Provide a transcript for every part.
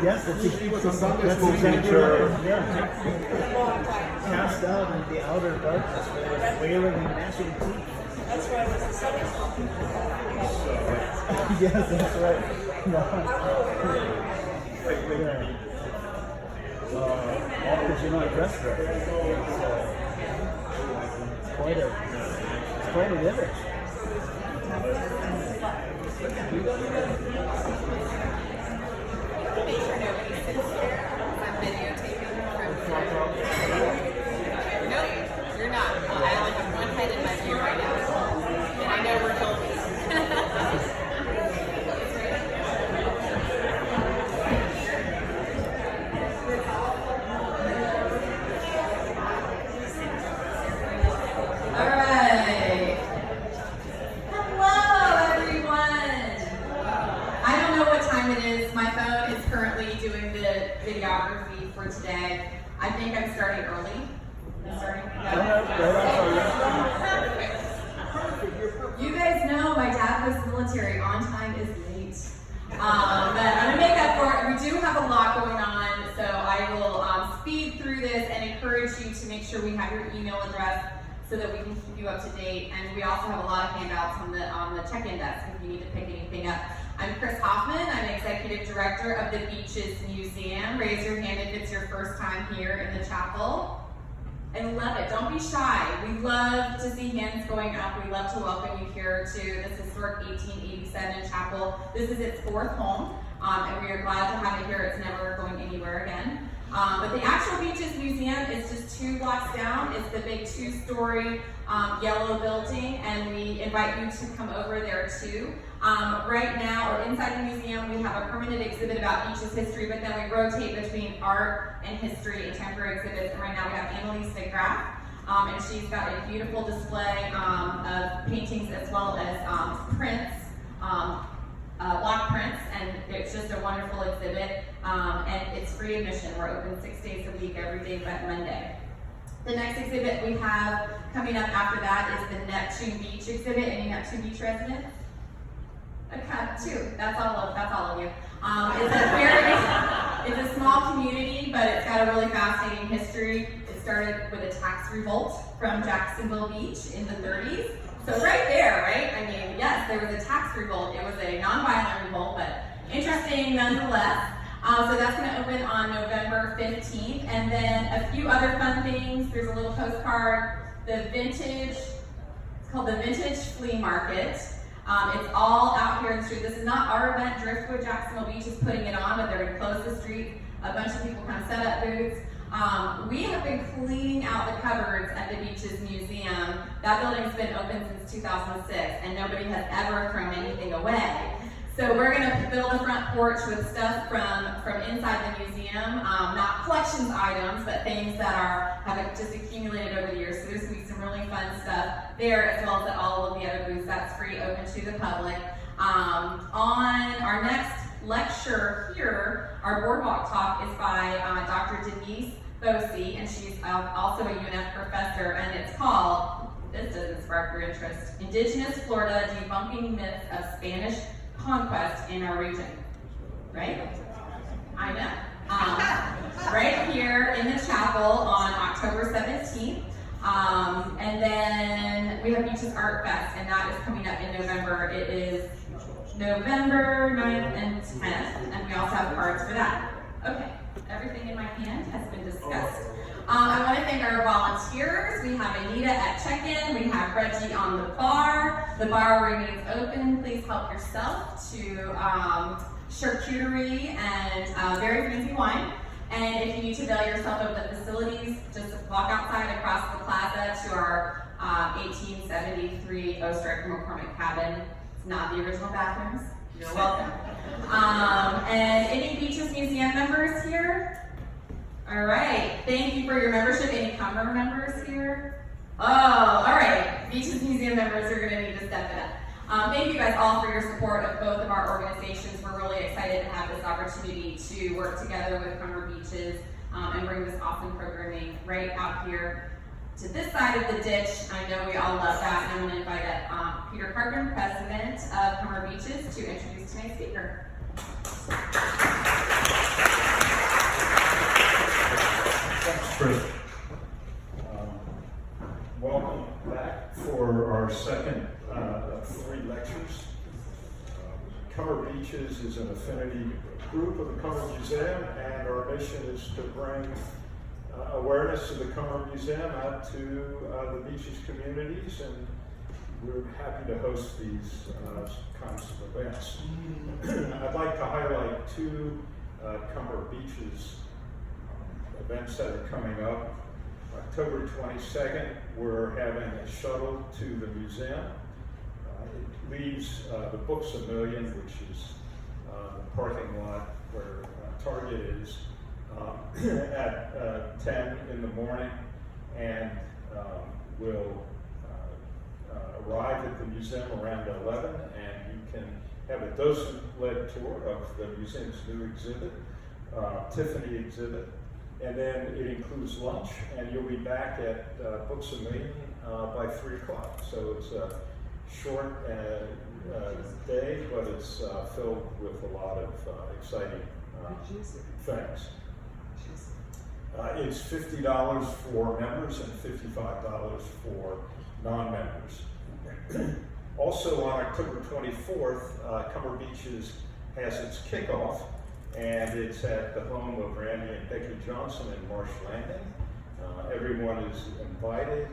Yes, He was a Sunday that's school exactly teacher. right. Yeah. Cast out into the outer darkness, wailing and gnashing teeth. That's right, it's a Sunday school. Yes, that's right. No. Yeah. All because you're not dressed right. It's quite an image. Make sure nobody sits here. I'm videotaping from Nope, you're not. Well, I only have one head in my view right now. And I know we're filming. All right. Hello, everyone. I don't know what time it is. My phone is currently doing the videography for today. I think I'm starting early. I'm starting. You guys know my dad was military. On time is late. But I'm gonna make up for it. We do have a lot going on, so I will speed through this and encourage you to make sure we have your email address so that we can keep you up to date. And we also have a lot of handouts on the check-in desk if you need to pick anything up. I'm Chris Hoffman. I'm Executive Director of the Beaches Museum. Raise your hand if it's your first time here in the chapel. I love it. Don't be shy. We love to see hands going up. We love to welcome you here to this historic 1887 chapel. This is its fourth home, and we are glad to have it here. It's never going anywhere again. But the actual Beaches Museum is just 2 blocks down. It's the big 2-story yellow building, and we invite you to come over there too. Right now, or inside the museum, we have a permanent exhibit about Beaches history, but then we rotate between art and history and temporary exhibits. And right now we have Annalise McGrath, and she's got a beautiful display of paintings as well as prints, block prints, and it's just a wonderful exhibit. And it's free admission. We're open 6 days a week, every day but Monday. The next exhibit we have coming up after that is the Neptune Beach exhibit. Any Neptune Beach residents? Okay, 2. That's all of you. It's a small community, but it's got a really fascinating history. It started with a tax revolt from Jacksonville Beach in the 30s. So right there, right? I mean, yes, there was a tax revolt. It was a nonviolent revolt, but interesting nonetheless. So that's going to open on November 15th. And then a few other fun things. There's a little postcard. It's called the Vintage Flea Market. It's all out here in the street. This is not our event. Driftwood Jacksonville Beach is putting it on, but they're going to close the street. A bunch of people kind of set up booths. We have been cleaning out the cupboards at the Beaches Museum. That building's been open since 2006, and nobody has ever thrown anything away. So we're going to fill the front porch with stuff from inside the museum, not collections items, but things that have just accumulated over the years. So there's going to be some really fun stuff there, as well as at all of the other booths. That's free, open to the public. On our next lecture here, our Boardwalk talk is by Dr. Denise Bosey, and she's also a UNF professor, and it's called, this doesn't spark your interest, Indigenous Florida, Debunking Myths of Spanish Conquest in Our Region. Right? I know. Right here in the chapel on October 17th. And then we have Beaches Art Fest, and that is coming up in November. It is November 9th and 10th, and we also have cards for that. Okay, everything in my hand has been discussed. I want to thank our volunteers. We have Anita at check-in. We have Reggie on the bar. The bar remains open. Please help yourself to charcuterie and very fancy wine. And if you need to avail yourself of the facilities, just walk outside across the plaza to our 1873 Ostrich McCormick cabin. It's not the original bathrooms. You're welcome. And any Beaches Museum members here? All right. Thank you for your membership. Any Cummer members here? Oh, all right. Beaches Museum members are going to need to step it up. Thank you guys all for your support of both of our organizations. We're really excited to have this opportunity to work together with Cummer Beaches and bring this awesome programming right out here to this side of the ditch. I know we all love that, and I'm going to invite up Pieter Aertsen, president of Cummer Beaches, to introduce tonight's speaker. Beaches is an affinity group of the Cummer Museum, and our mission is to bring awareness of the Cummer Museum out to the beaches communities, and we're happy to host these kinds of events. I'd like to highlight two Cummer Beaches events that are coming up. October 22nd, we're having a shuttle to the museum. It leaves the Books A Million, which is the parking lot where Target is, at 10 in the morning, and will arrive at the museum around 11, and you can have a docent-led tour of the museum's new exhibit, Tiffany exhibit, and then it includes lunch, and you'll be back at Books A Million by 3 o'clock. So it's a short day, but it's filled with a lot of exciting things. It's $50 for members and $55 for non-members. Also on October 24th, Cummer Beaches has its kickoff, and it's at the home of Randy and Becky Johnson in Marsh Landing. Everyone is invited,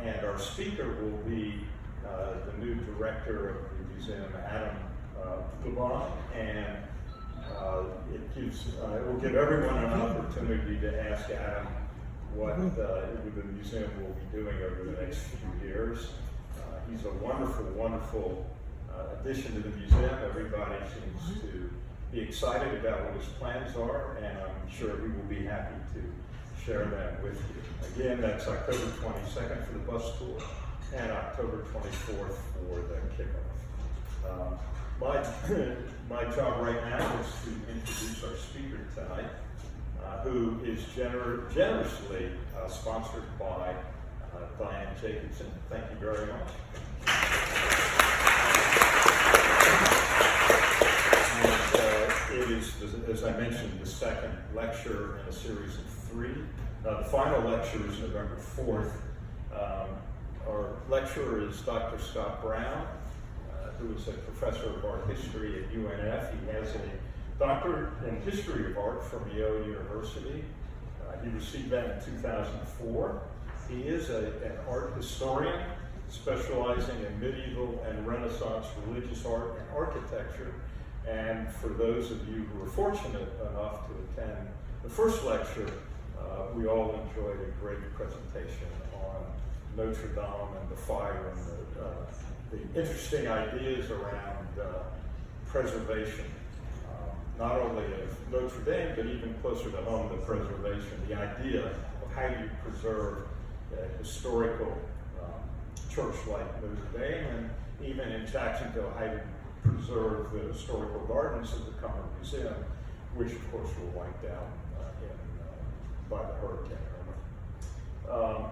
and our speaker will be the new director of the museum, Adam Levon, and it will give everyone an opportunity to ask Adam what the museum will be doing over the next few years. He's a wonderful, wonderful addition to the museum. Everybody seems to be excited about what his plans are, and I'm sure he will be happy to share them with you. Again, that's October 22nd for the bus tour and October 24th for the kickoff. My job right now is to introduce our speaker tonight, who is generously sponsored by Diane Jacobson. Thank you very much. And it is, as I mentioned, the second lecture in a series of 3. The final lecture is November 4th. Our lecturer is Dr. Scott Brown, who is a professor of art history at UNF. He has a doctorate in history of art from Yale University. He received that in 2004. He is an art historian specializing in medieval and Renaissance religious art and architecture. And for those of you who were fortunate enough to attend the first lecture, we all enjoyed a great presentation on Notre Dame and the fire and the interesting ideas around preservation, not only of Notre Dame, but even closer to home, the preservation, the idea of how you preserve a historical church like Notre Dame, and even in Jacksonville, how you preserve the historical gardens of the Cummer Museum, which of course were wiped out by the Hurricane Irma.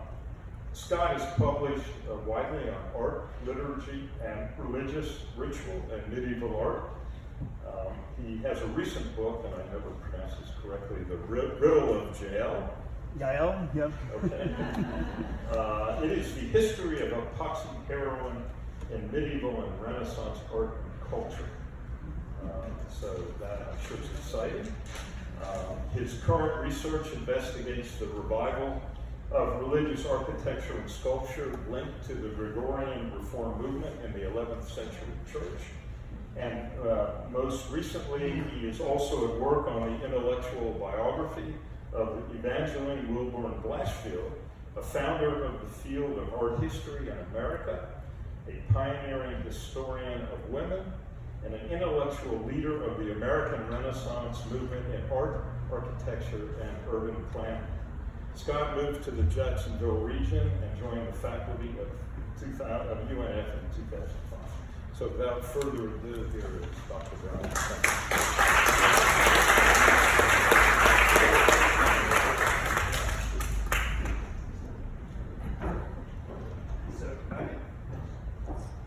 Scott has published widely on art, liturgy, and religious ritual and medieval art. He has a recent book, and I never pronounce this correctly, The Riddle of Jael. Yael, yep. Okay. It is the history of epoxy heroin in medieval and Renaissance art and culture. So that I'm sure is exciting. His current research investigates the revival of religious architecture and sculpture linked to the Gregorian Reform movement in the 11th century church. And most recently, he is also at work on the intellectual biography of Evangeline Wilburn Blatchfield, a founder of the field of art history in America, a pioneering historian of women, and an intellectual leader of the American Renaissance movement in art, architecture, and urban planning. Scott moved to the Jacksonville region and joined the faculty of UNF in 2005. So without further ado, here is Dr. Brown. Thank you. So,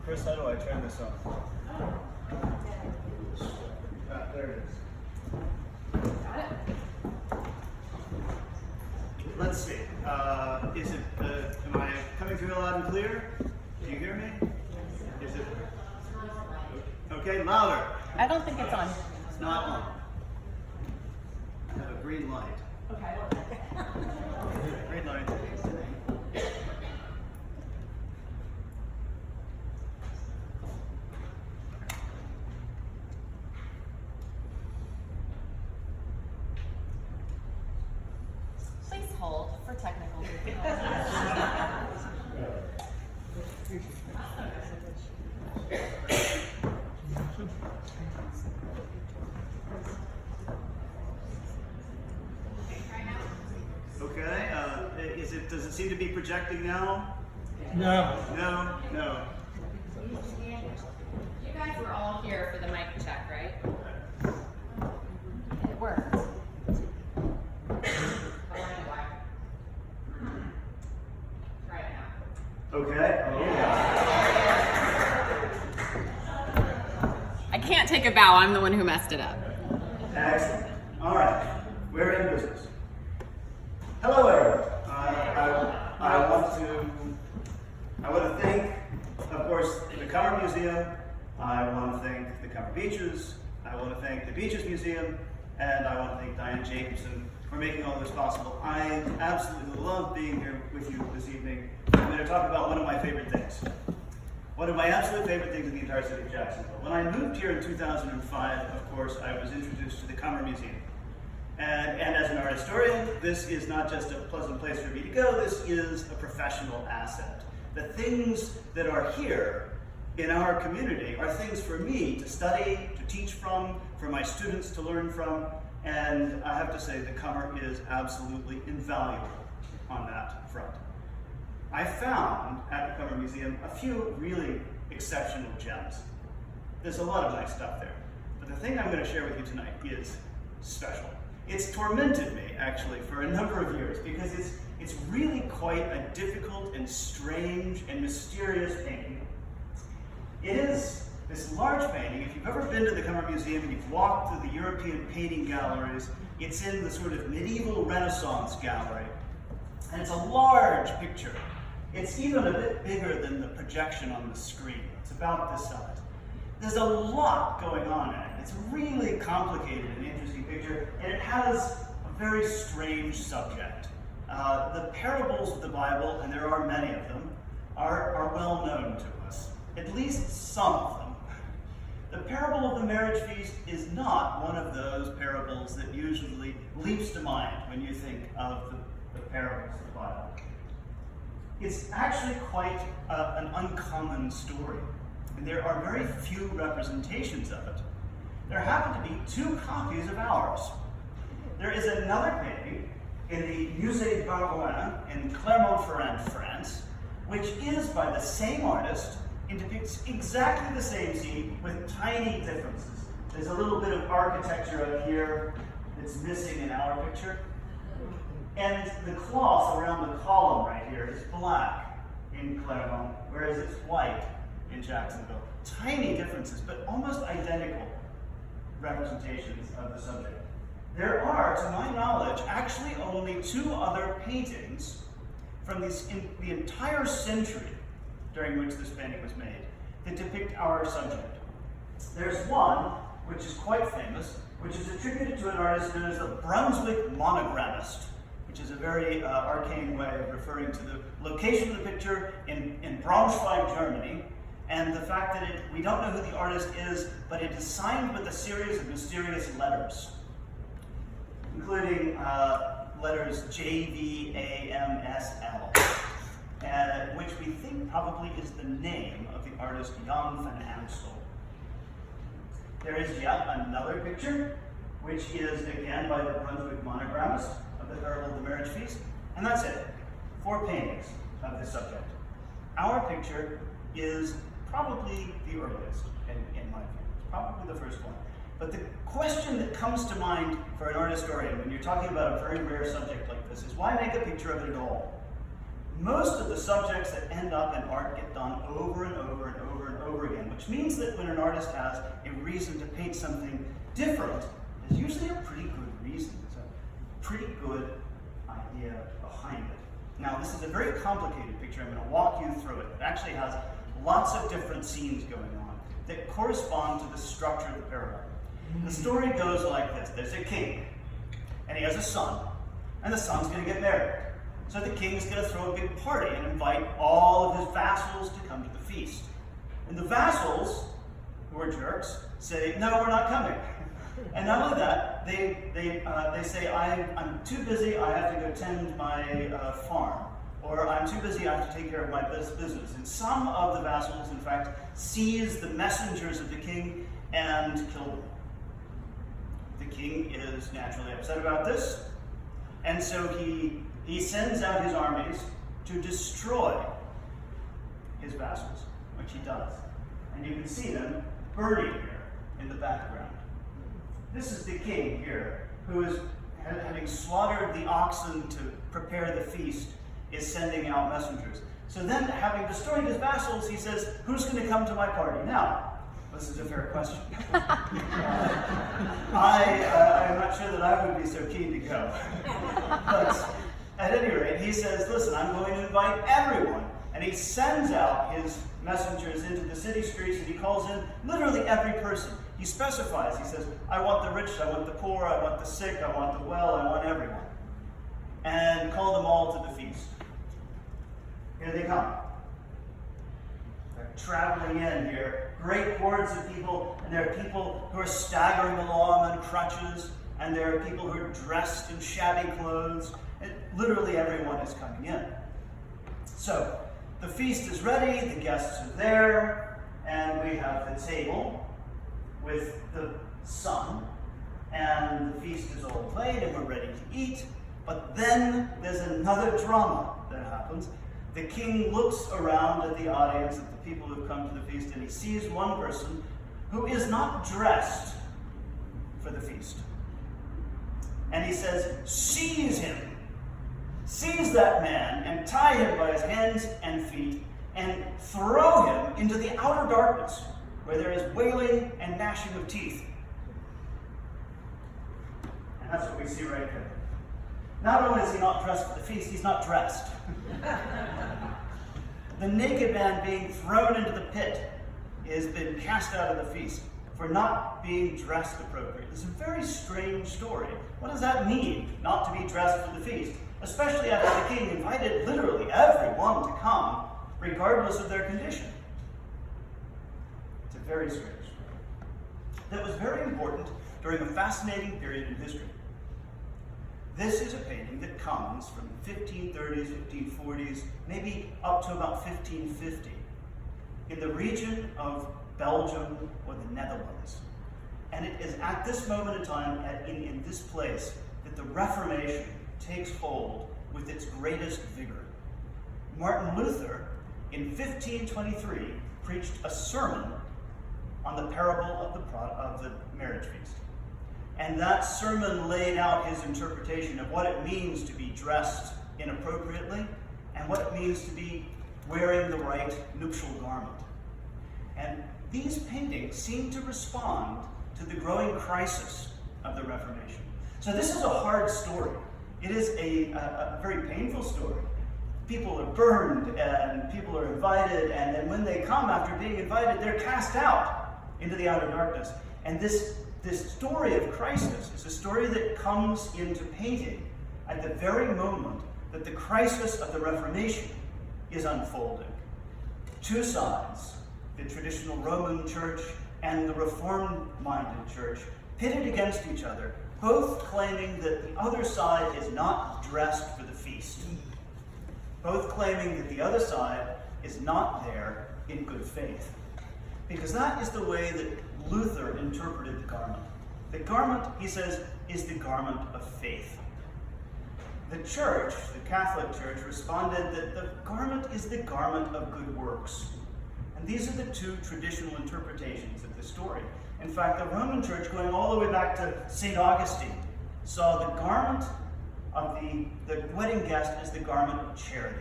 Chris, how do I turn this on? There it is. Got it? Let's see. Is it? Am I coming through loud and clear? Do you hear me? Is it? Okay, louder. I don't think it's on. It's not on. I have a green light. Okay. Green light. Please hold for technical difficulties. Okay, does it seem to be projecting now? No. No? No. You guys were all here for the mic check, right? It worked. I want to know why. Try it now. Okay. I can't take a bow. I'm the one who messed it up. Excellent. All right, we're in business. Hello, everyone. I want to thank, of course, the Cummer Museum. I want to thank the Cummer Beaches. I want to thank the Beaches Museum, and I want to thank Diane Jacobson for making all this possible. I absolutely love being here with you this evening. I'm going to talk about one of my favorite things. One of my absolute favorite things in the entire city of Jacksonville. When I moved here in 2005, of course, I was introduced to the Cummer Museum. And as an art historian, this is not just a pleasant place for me to go, this is a professional asset. The things that are here in our community are things for me to study, to teach from, for my students to learn from, and I have to say the Cummer is absolutely invaluable on that front. I found at the Cummer Museum a few really exceptional gems. There's a lot of nice stuff there, but the thing I'm going to share with you tonight is special. It's tormented me, actually, for a number of years because it's really quite a difficult and strange and mysterious painting. It is this large painting. If you've ever been to the Cummer Museum and you've walked through the European painting galleries, it's in the sort of medieval Renaissance gallery. And it's a large picture. It's even a bit bigger than the projection on the screen. It's about this size. There's a lot going on in it. It's a really complicated and interesting picture, and it has a very strange subject. The parables of the Bible, and there are many of them, are well known to us, at least some of them. The parable of the marriage feast is not one of those parables that usually leaps to mind when you think of the parables of the Bible. It's actually quite an uncommon story, and there are very few representations of it. There happen to be 2 copies of ours. There is another painting in the Musée Boardwalk in Clermont-Ferrand, France, which is by the same artist and depicts exactly the same scene with tiny differences. There's a little bit of architecture up here that's missing in our picture. And the cloth around the column right here is black in Clermont, whereas it's white in Jacksonville. Tiny differences, but almost identical representations of the subject. There are, to my knowledge, actually only 2 other paintings from the entire century during which this painting was made that depict our subject. There's one, which is quite famous, which is attributed to an artist known as the Brunswick monogrammist, which is a very arcane way of referring to the location of the picture in Braunschweig, Germany, and the fact that we don't know who the artist is, but it is signed with a series of mysterious letters, including letters J, V, A, M, S, L, which we think probably is the name of the artist Jan van Amstel. There is yet another picture, which is again by the Brunswick monogrammist of the parable of the marriage feast, and that's it. 4 paintings of this subject. Our picture is probably the earliest, in my view. It's probably the first one. But the question that comes to mind for an art historian when you're talking about a very rare subject like this is, why make a picture of it at all? Most of the subjects that end up in art get done over and over and over and over again, which means that when an artist has a reason to paint something different, there's usually a pretty good reason. There's a pretty good idea behind it. Now, this is a very complicated picture. I'm going to walk you through it. It actually has lots of different scenes going on. that correspond to the structure of the parable. The story goes like this. There's a king, and he has a son, and the son's going to get married. So the king's going to throw a big party and invite all of his vassals to come to the feast. And the vassals, who are jerks, say, no, we're not coming. And not only that, they say, I'm too busy, I have to go tend my farm. Or I'm too busy, I have to take care of my business. And some of the vassals, in fact, seize the messengers of the king and kill them. The king is naturally upset about this, and so he sends out his armies to destroy his vassals, which he does. And you can see them burning here in the background. This is the king here, who is, having slaughtered the oxen to prepare the feast, is sending out messengers. So then, having destroyed his vassals, he says, who's going to come to my party? Now, this is a fair question. I'm not sure that I would be so keen to go. But at any rate, he says, listen, I'm going to invite everyone. And he sends out his messengers into the city streets, and he calls in literally every person. He specifies, he says, I want the rich, I want the poor, I want the sick, I want the well, I want everyone. And call them all to the feast. Here they come. They're traveling in here, great hordes of people, and there are people who are staggering along on crutches, and there are people who are dressed in shabby clothes, and literally everyone is coming in. So, the feast is ready, the guests are there, and we have the table with the sun, and the feast is all played, and we're ready to eat. But then there's another drama that happens. The king looks around at the audience, at the people who've come to the feast, and he sees one person who is not dressed for the feast. And he says, seize him. Seize that man and tie him by his hands and feet and throw him into the outer darkness where there is wailing and gnashing of teeth. And that's what we see right here. Not only is he not dressed for the feast, he's not dressed. The naked man being thrown into the pit has been cast out of the feast for not being dressed appropriately. It's a very strange story. What does that mean, not to be dressed for the feast? Especially after the king invited literally everyone to come, regardless of their condition. It's a very strange story. That was very important during a fascinating period in history. This is a painting that comes from the 1530s, 1540s, maybe up to about 1550, in the region of Belgium or the Netherlands. And it is at this moment in time, in this place, that the Reformation takes hold with its greatest vigor. Martin Luther, in 1523, preached a sermon on the parable of the marriage feast. And that sermon laid out his interpretation of what it means to be dressed inappropriately and what it means to be wearing the right nuptial garment. And these paintings seem to respond to the growing crisis of the Reformation. So this is a hard story. It is a very painful story. People are burned and people are invited, and then when they come after being invited, they're cast out into the outer darkness. And this story of crisis is a story that comes into painting at the very moment that the crisis of the Reformation is unfolding. Two sides, the traditional Roman church and the reform-minded church, pitted against each other, both claiming that the other side is not dressed for the feast. Both claiming that the other side is not there in good faith. Because that is the way that Luther interpreted the garment. The garment, he says, is the garment of faith. The church, the Catholic Church, responded that the garment is the garment of good works. And these are the two traditional interpretations of the story. In fact, the Roman Church, going all the way back to St. Augustine, saw the garment of the wedding guest as the garment of charity.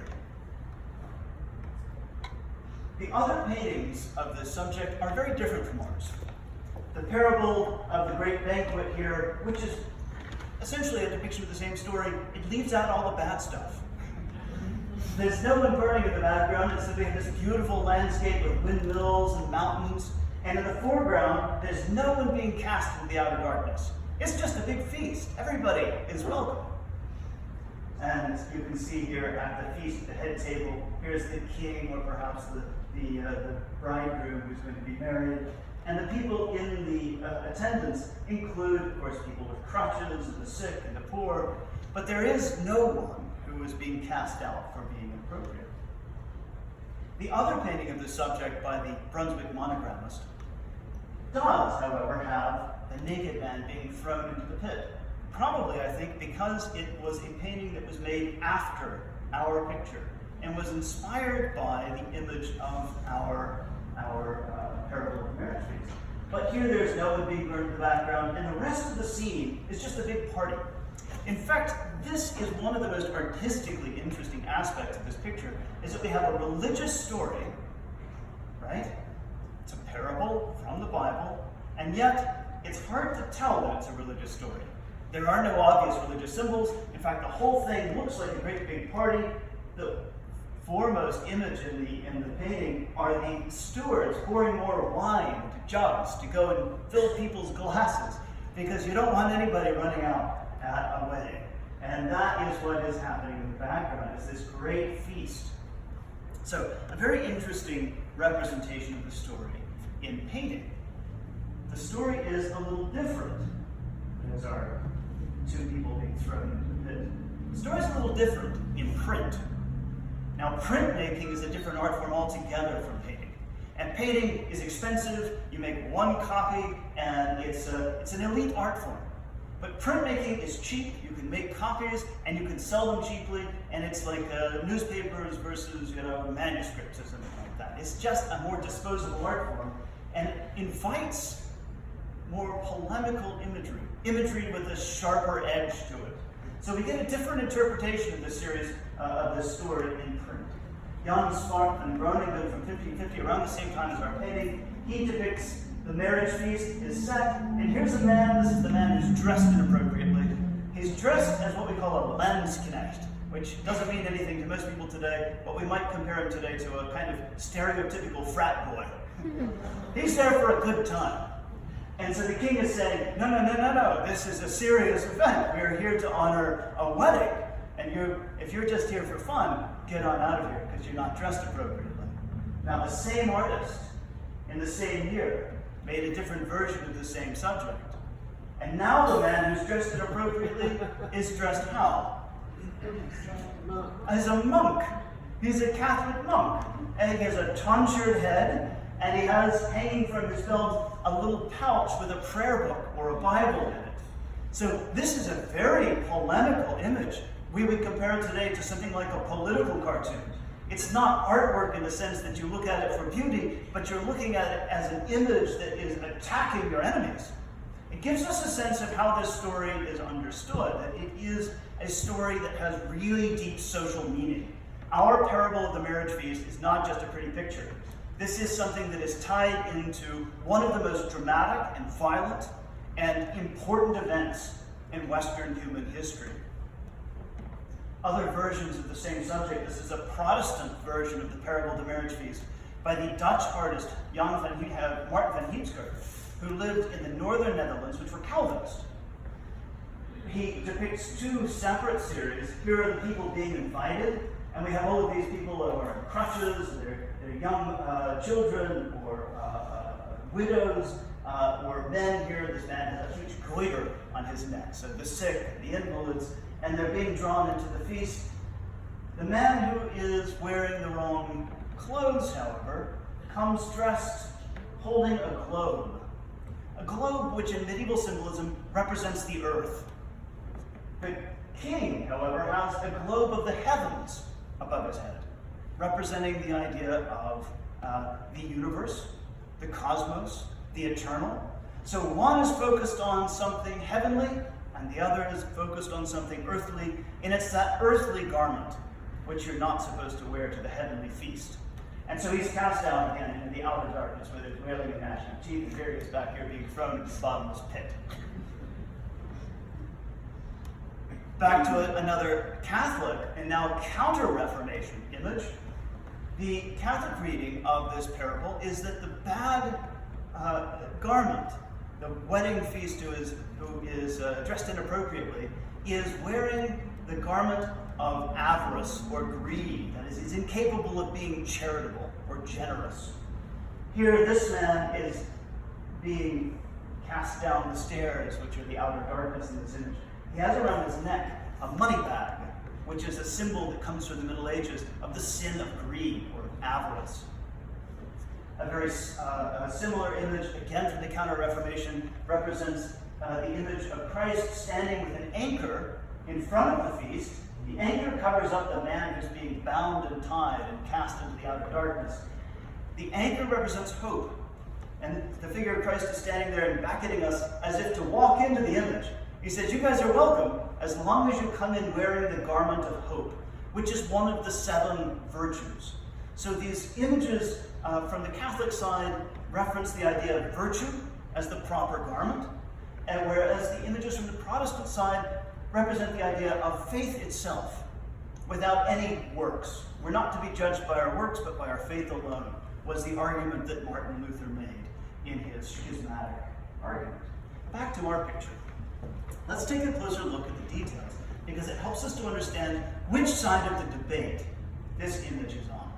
The other paintings of the subject are very different from ours. The parable of the great banquet here, which is essentially a depiction of the same story, it leaves out all the bad stuff. There's no one burning in the background. It's this beautiful landscape of windmills and mountains. And in the foreground, there's no one being cast into the outer darkness. It's just a big feast. Everybody is welcome. And you can see here at the feast, at the head table, here's the king, or perhaps the bridegroom who's going to be married. And the people in the attendance include, of course, people with crutches, and the sick, and the poor. But there is no one who is being cast out for being inappropriate. The other painting of the subject by the Brunswick monogrammist does, however, have the naked man being thrown into the pit. Probably, I think, because it was a painting that was made after our picture and was inspired by the image of our parable of the marriage feast. But here there's no one being burned in the background, and the rest of the scene is just a big party. In fact, this is one of the most artistically interesting aspects of this picture, is that we have a religious story, right? It's a parable from the Bible, and yet it's hard to tell that it's a religious story. There are no obvious religious symbols. In fact, the whole thing looks like a great big party. The foremost image in the painting are the stewards pouring more wine into jugs to go and fill people's glasses, because you don't want anybody running out at a wedding. And that is what is happening in the background, is this great feast. So, a very interesting representation of the story in painting. The story is a little different. There's our two people being thrown into the pit. The story is a little different in print. Now, printmaking is a different art form altogether from painting. And painting is expensive. You make one copy, and it's an elite art form. But printmaking is cheap. You can make copies, and you can sell them cheaply. And it's like newspapers versus manuscripts or something like that. It's just a more disposable art form, and it invites more polemical imagery with a sharper edge to it. So we get a different interpretation of this series, of this story in print. Jan Spark van Groningen from 1550, around the same time as our painting, he depicts the marriage feast is set, and here's a man, this is the man who's dressed inappropriately. He's dressed as what we call a landsknecht, which doesn't mean anything to most people today, but we might compare him today to a kind of stereotypical frat boy. He's there for a good time. And so the king is saying, no, this is a serious event. We are here to honor a wedding. And if you're just here for fun, get on out of here, because you're not dressed appropriately. Now, the same artist, in the same year, made a different version of the same subject. And now the man who's dressed inappropriately is dressed how? As a monk. He's a Catholic monk. And he has a tonsured head, and he has hanging from his belt a little pouch with a prayer book or a Bible in it. So this is a very polemical image. We would compare it today to something like a political cartoon. It's not artwork in the sense that you look at it for beauty, but you're looking at it as an image that is attacking your enemies. It gives us a sense of how this story is understood, that it is a story that has really deep social meaning. Our parable of the marriage feast is not just a pretty picture. This is something that is tied into one of the most dramatic and violent and important events in Western human history. Other versions of the same subject, this is a Protestant version of the parable of the marriage feast by the Dutch artist Martin van Heemskerk, who lived in the northern Netherlands, which were Calvinists. He depicts two separate series. Here are the people being invited, and we have all of these people who are in crutches, they're young children, or widows, or men. Here, this man has a huge goiter on his neck. So the sick, the invalids, and they're being drawn into the feast. The man who is wearing the wrong clothes, however, comes dressed holding a globe. A globe which in medieval symbolism represents the earth. The king, however, has a globe of the heavens above his head, representing the idea of the universe, the cosmos, the eternal. So one is focused on something heavenly, and the other is focused on something earthly, and it's that earthly garment which you're not supposed to wear to the heavenly feast. And so he's cast down again into the outer darkness with his wailing and gnashing of teeth, and here he is back here being thrown into the bottomless pit. Back to another Catholic and now counter-Reformation image. The Catholic reading of this parable is that the bad garment. The wedding feast who is dressed inappropriately is wearing the garment of avarice or greed. That is, he's incapable of being charitable or generous. Here, this man is being cast down the stairs, which are the outer darkness in this image. He has around his neck a money bag, which is a symbol that comes from the Middle Ages of the sin of greed or avarice. A very similar image, again from the Counter-Reformation, represents the image of Christ standing with an anchor in front of the feast. The anchor covers up the man who's being bound and tied and cast into the outer darkness. The anchor represents hope, and the figure of Christ is standing there and beckoning us as if to walk into the image. He says, you guys are welcome as long as you come in wearing the garment of hope, which is one of the 7 virtues. So these images from the Catholic side reference the idea of virtue as the proper garment, and whereas the images from the Protestant side represent the idea of faith itself, without any works. We're not to be judged by our works, but by our faith alone, was the argument that Martin Luther made in his schismatic argument. Back to our picture. Let's take a closer look at the details, because it helps us to understand which side of the debate this image is on.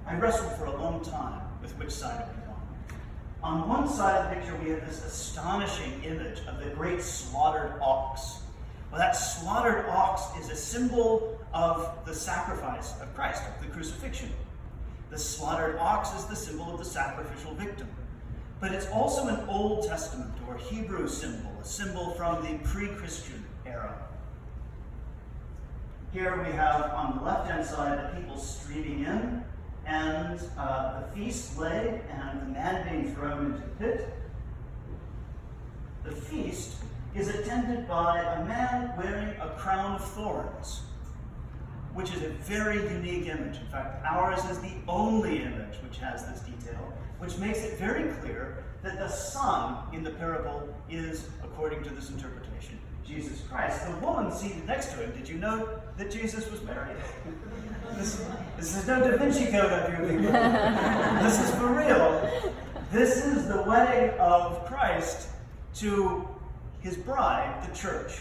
I wrestled for a long time with which side it was on. On one side of the picture, we have this astonishing image of the great slaughtered ox. Well, that slaughtered ox is a symbol of the sacrifice of Christ, of the crucifixion. The slaughtered ox is the symbol of the sacrificial victim. But it's also an Old Testament or Hebrew symbol, a symbol from the pre-Christian era. Here we have on the left-hand side the people streaming in, and the feast laid, and the man being thrown into the pit. The feast is attended by a man wearing a crown of thorns, which is a very unique image. In fact, ours is the only image which has this detail, which makes it very clear that the son in the parable is, according to this interpretation, Jesus Christ. The woman seated next to him, did you know that Jesus was married? This is no Da Vinci Code up here, people. This is for real. This is the wedding of Christ to his bride, the church.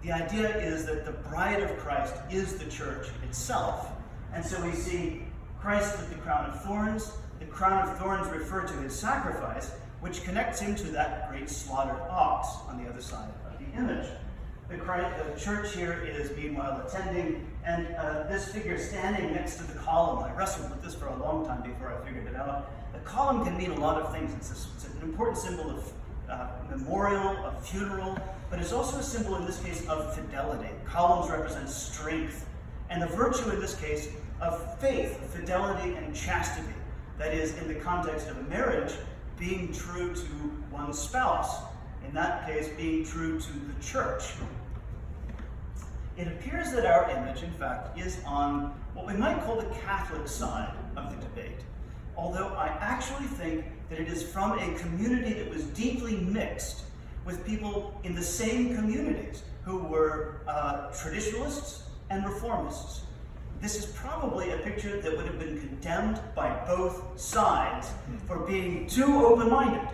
The idea is that the bride of Christ is the church itself. And so we see Christ with the crown of thorns. The crown of thorns refer to his sacrifice, which connects him to that great slaughtered ox on the other side of the image. The church here is meanwhile attending, and this figure standing next to the column. I wrestled with this for a long time before I figured it out. The column can mean a lot of things. It's an important symbol of memorial, of funeral, but it's also a symbol in this case of fidelity. Columns represent strength, and the virtue in this case of faith, fidelity, and chastity. That is, in the context of a marriage, being true to one's spouse. In that case, being true to the church. It appears that our image, in fact, is on what we might call the Catholic side of the debate, although I actually think that it is from a community that was deeply mixed with people in the same communities who were traditionalists and reformists. This is probably a picture that would have been condemned by both sides for being too open-minded,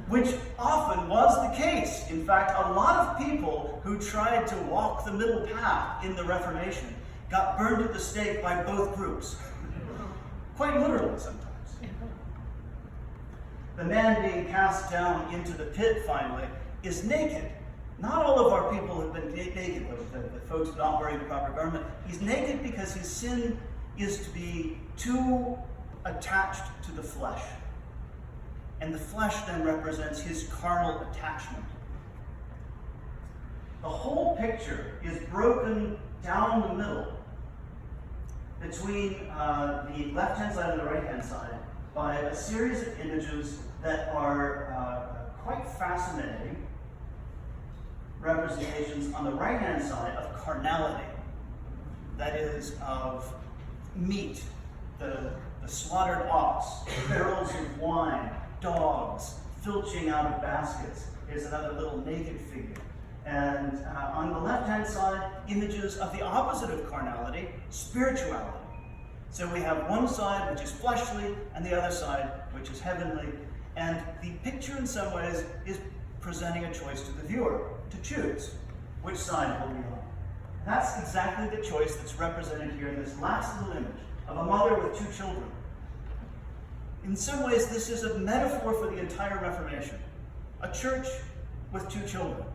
which often was the case. In fact, a lot of people who tried to walk the middle path in the Reformation got burned at the stake by both groups, quite literally sometimes. The man being cast down into the pit, finally, is naked. Not all of our people have been naked, the folks not wearing the proper garment. He's naked because his sin is to be too attached to the flesh. And the flesh then represents his carnal attachment. The whole picture is broken down the middle between the left-hand side and the right-hand side by a series of images that are quite fascinating representations on the right-hand side of carnality, that is, of meat, the slaughtered ox, barrels of wine, dogs, filching out of baskets. Here's another little naked figure. And on the left-hand side, images of the opposite of carnality, spirituality. So we have one side which is fleshly and the other side which is heavenly. And the picture in some ways is presenting a choice to the viewer to choose which side will be on. That's exactly the choice that's represented here in this last little image of a mother with two children. In some ways, this is a metaphor for the entire Reformation. A church with two children.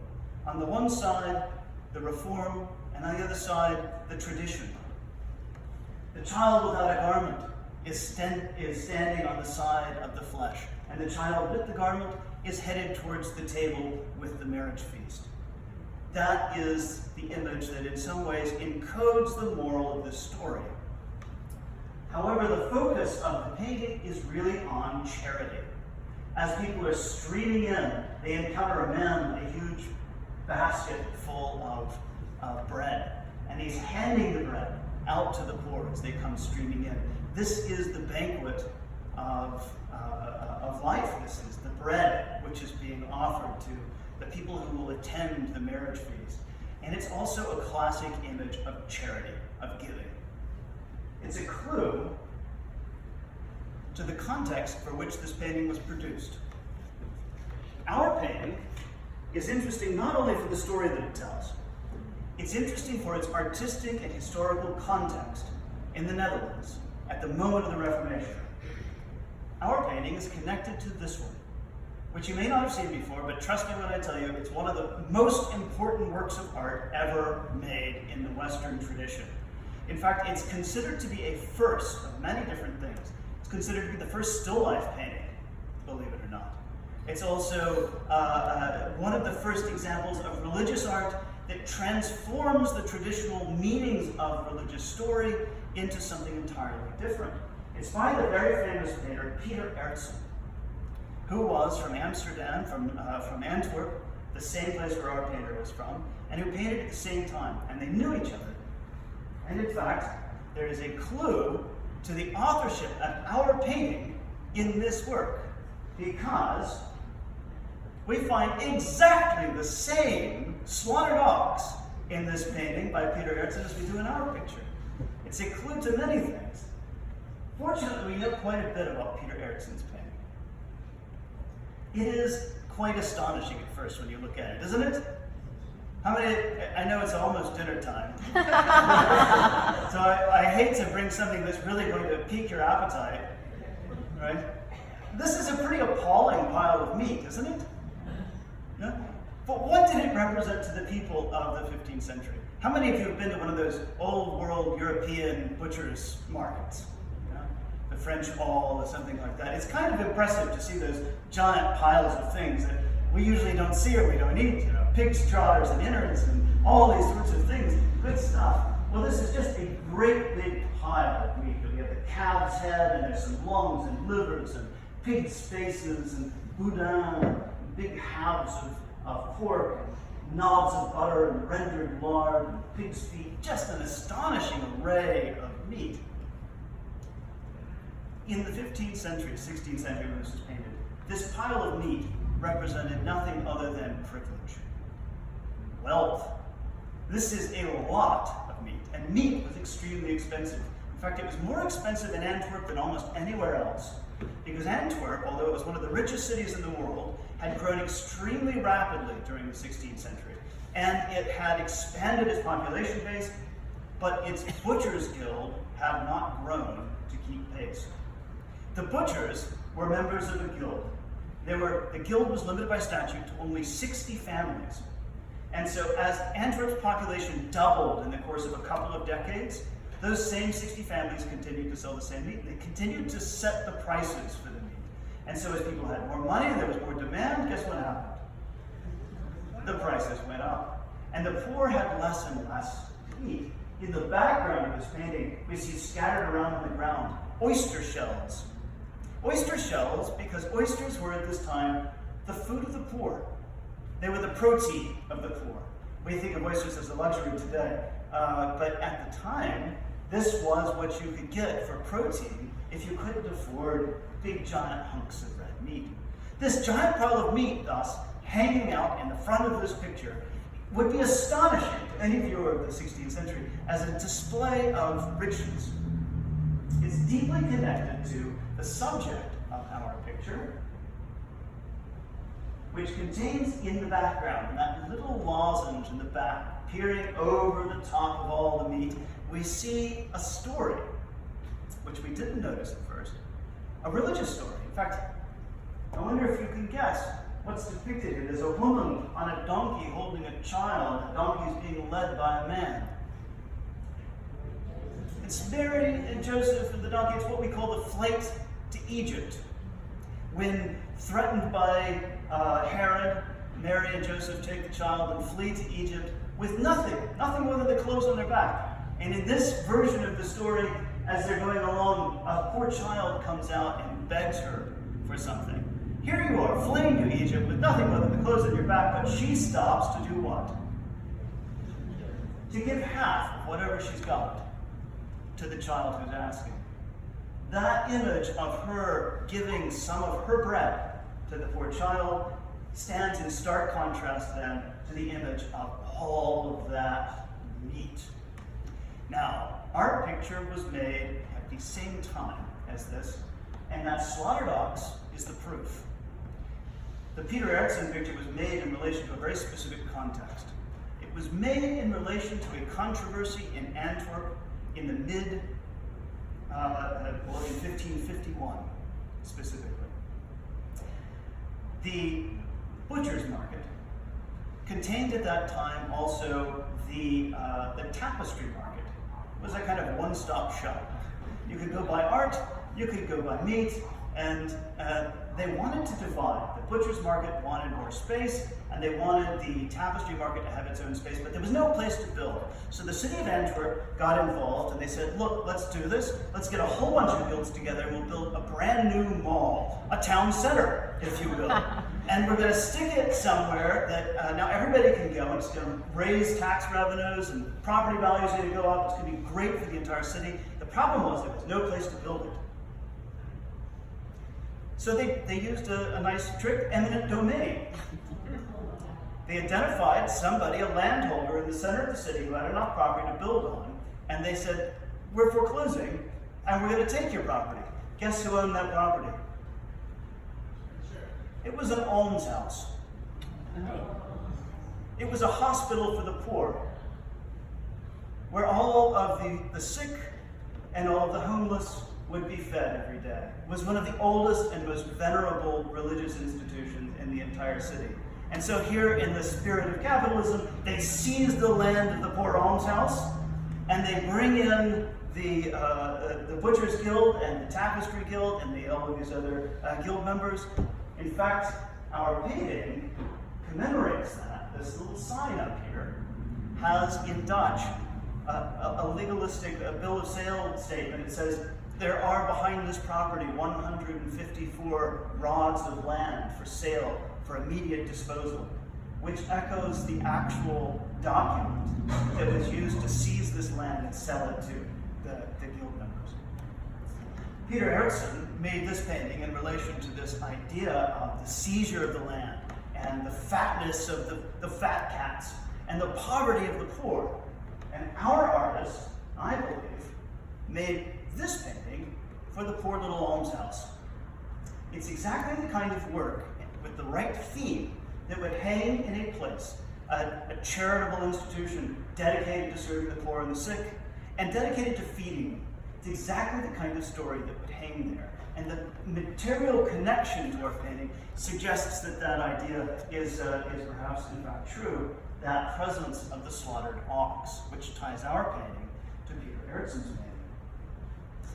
On the one side, the Reform, and on the other side, the tradition. The child without a garment is standing on the side of the flesh, and the child with the garment is headed towards the table with the marriage feast. That is the image that in some ways encodes the moral of this story. However, the focus of the painting is really on charity. As people are streaming in, they encounter a man with a huge basket full of bread, and he's handing the bread out to the poor as they come streaming in. This is the banquet of life. This is the bread which is being offered to the people who will attend the marriage feast. And it's also a classic image of charity, of giving. It's a clue to the context for which this painting was produced. Our painting is interesting not only for the story that it tells, it's interesting for its artistic and historical context in the Netherlands at the moment of the Reformation. Our painting is connected to this one, which you may not have seen before, but trust me when I tell you, it's one of the most important works of art ever made in the Western tradition. In fact, it's considered to be a first of many different things. It's considered to be the first still life painting, believe it or not. It's also one of the first examples of religious art that transforms the traditional meanings of religious story into something entirely different. It's by the very famous painter Pieter Aertsen, who was from Amsterdam, from Antwerp, the same place where our painter was from, and who painted at the same time, and they knew each other. And in fact, there is a clue to the authorship of our painting in this work, because we find exactly the same slaughtered ox in this painting by Pieter Aertsen as we do in our picture. It's a clue to many things. Fortunately, we know quite a bit about Pieter Aertsen's painting. It is quite astonishing at first when you look at it, isn't it? How many, I know it's almost dinner time, so I hate to bring something that's really going to pique your appetite, right? This is a pretty appalling pile of meat, isn't it? Yeah? But what did it represent to the people of the 15th century? How many of you have been to one of those old world European butchers markets? Yeah? The French Hall or something like that. It's kind of impressive to see those giant piles of things that we usually don't see or we don't eat. You know, pigs' trotters and innards and all these sorts of things. Good stuff. Well, this is just a great big pile of meat. We have the calf's head, and there's some lungs and livers and pig's faces and boudin, and big halves of pork, and knobs of butter and rendered lard and pig's feet. Just an astonishing array of meat. In the 15th century, 16th century when this was painted, this pile of meat represented nothing other than privilege, wealth. This is a lot of meat, and meat was extremely expensive. In fact, it was more expensive in Antwerp than almost anywhere else, because Antwerp, although it was one of the richest cities in the world, had grown extremely rapidly during the 16th century, and it had expanded its population base, but its butchers' guild had not grown to keep pace. The butchers were members of a guild. The guild was limited by statute to only 60 families. And so as Antwerp's population doubled in the course of a couple of decades, those same 60 families continued to sell the same meat. They continued to set the prices for the meat. And so as people had more money, there was more demand, guess what happened? The prices went up. And the poor had less and less to eat. In the background of this painting, we see scattered around on the ground oyster shells. Oyster shells, because oysters were at this time the food of the poor. They were the protein of the poor. We think of oysters as a luxury today, but at the time, this was what you could get for protein if you couldn't afford big giant hunks of red meat. This giant pile of meat, thus, hanging out in the front of this picture, would be astonishing to any viewer of the 16th century as a display of richness. It's deeply connected to the subject of our picture, which contains in the background, in that little lozenge in the back, peering over the top of all the meat, we see a story, which we didn't notice at first, a religious story. In fact, I wonder if you can guess what's depicted here. There's a woman on a donkey holding a child. The donkey is being led by a man. It's Mary and Joseph and the donkey. It's what we call the flight to Egypt. When threatened by Herod, Mary and Joseph take the child and flee to Egypt with nothing more than the clothes on their back. And in this version of the story, as they're going along, a poor child comes out and begs her for something. Here you are, fleeing to Egypt with nothing more than the clothes on your back, but she stops to do what? To give half of whatever she's got to the child who's asking. That image of her giving some of her bread to the poor child stands in stark contrast then to the image of all of that meat. Now, our picture was made at the same time as this, and that slaughtered ox is the proof. The Pieter Aertsen picture was made in relation to a very specific context. It was made in relation to a controversy in Antwerp in the in 1551, specifically. The butcher's market contained at that time also the tapestry market. It was a kind of one-stop shop. You could go buy art, you could go buy meat, and they wanted to divide. The butcher's market wanted more space, and they wanted the tapestry market to have its own space, but there was no place to build. So the city of Antwerp got involved, and they said, look, let's do this. Let's get a whole bunch of guilds together, and we'll build a brand new mall, a town center, if you will. And we're going to stick it somewhere that now everybody can go. It's going to raise tax revenues, and property values are going to go up. It's going to be great for the entire city. The problem was there was no place to build it. So they used a nice trick, eminent domain. They identified somebody, a landholder in the center of the city who had enough property to build on, and they said, we're foreclosing, and we're going to take your property. Guess who owned that property? It was an almshouse. It was a hospital for the poor, where all of the sick and all of the homeless would be fed every day. It was one of the oldest and most venerable religious institutions in the entire city. And so here, in the spirit of capitalism, they seize the land of the poor almshouse, and they bring in the Butchers Guild and the Tapestry Guild and all of these other guild members. In fact, our painting commemorates that. This little sign up here has in Dutch a legalistic bill of sale statement. It says, there are behind this property 154 rods of land for sale for immediate disposal, which echoes the actual document that was used to seize this land and sell it to the guild members. Pieter Aertsen made this painting in relation to this idea of the seizure of the land and the fatness of the fat cats and the poverty of the poor. And our artist, I believe, made this painting for the poor little almshouse. It's exactly the kind of work with the right theme that would hang in a place, a charitable institution dedicated to serving the poor and the sick, and dedicated to feeding them. It's exactly the kind of story that would hang there. And the material connection to our painting suggests that that idea is perhaps in fact true, that presence of the slaughtered ox, which ties our painting to Pieter Aertsen's painting.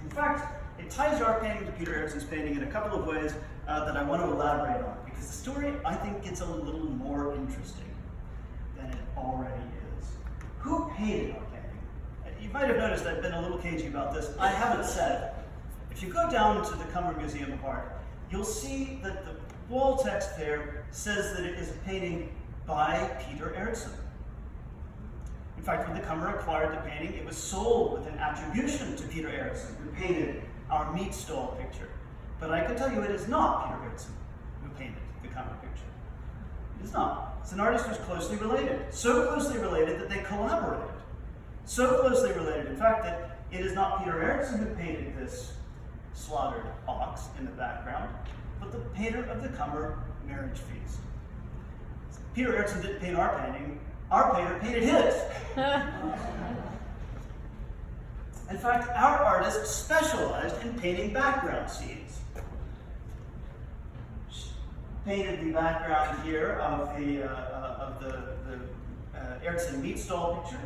In fact, it ties our painting to Pieter Aertsen's painting in a couple of ways that I want to elaborate on, because the story, I think, gets a little more interesting than it already is. Who painted our painting? You might have noticed I've been a little cagey about this. I haven't said. If you go down to the Cummer Museum of Art, you'll see that the wall text there says that it is a painting by Pieter Aertsen. In fact, when the Cummer acquired the painting, it was sold with an attribution to Pieter Aertsen, who painted our meat stall picture. But I can tell you it is not Pieter Aertsen who painted the Cummer picture. It is not. It's an artist who's closely related. So closely related that they collaborated. So closely related, in fact, that it is not Pieter Aertsen who painted this slaughtered ox in the background, but the painter of the Cummer marriage feast. Pieter Aertsen didn't paint our painting, our painter painted his. In fact, our artist specialized in painting background scenes. Painted the background here of the Aertsen meat stall picture.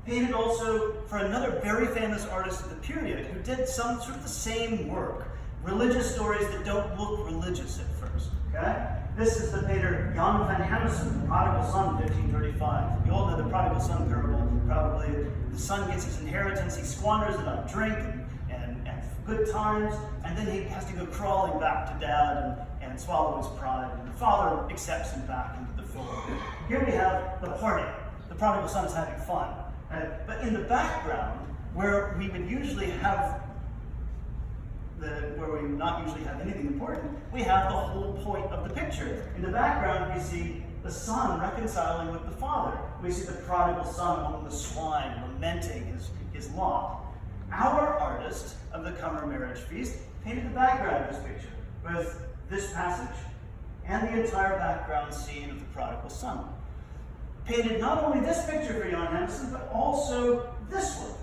Painted also for another very famous artist of the period who did some sort of the same work. Religious stories that don't look religious at first. Okay? This is the painter Jan van Hamessen, the prodigal son, 1535. You all know the prodigal son parable. Probably the son gets his inheritance, he squanders it on drink and good times, and then he has to go crawling back to dad and swallow his pride, and the father accepts him back into the fold. Here we have the party. The prodigal son is having fun. But in the background, where we would usually have where we would not usually have anything important, we have the whole point of the picture. In the background, we see the son reconciling with the father. We see the prodigal son among the swine, lamenting his lot. Our artist of the Cummer marriage feast painted the background of this picture with this passage and the entire background scene of the prodigal son. Painted not only this picture for Jan Hamessen, but also this one,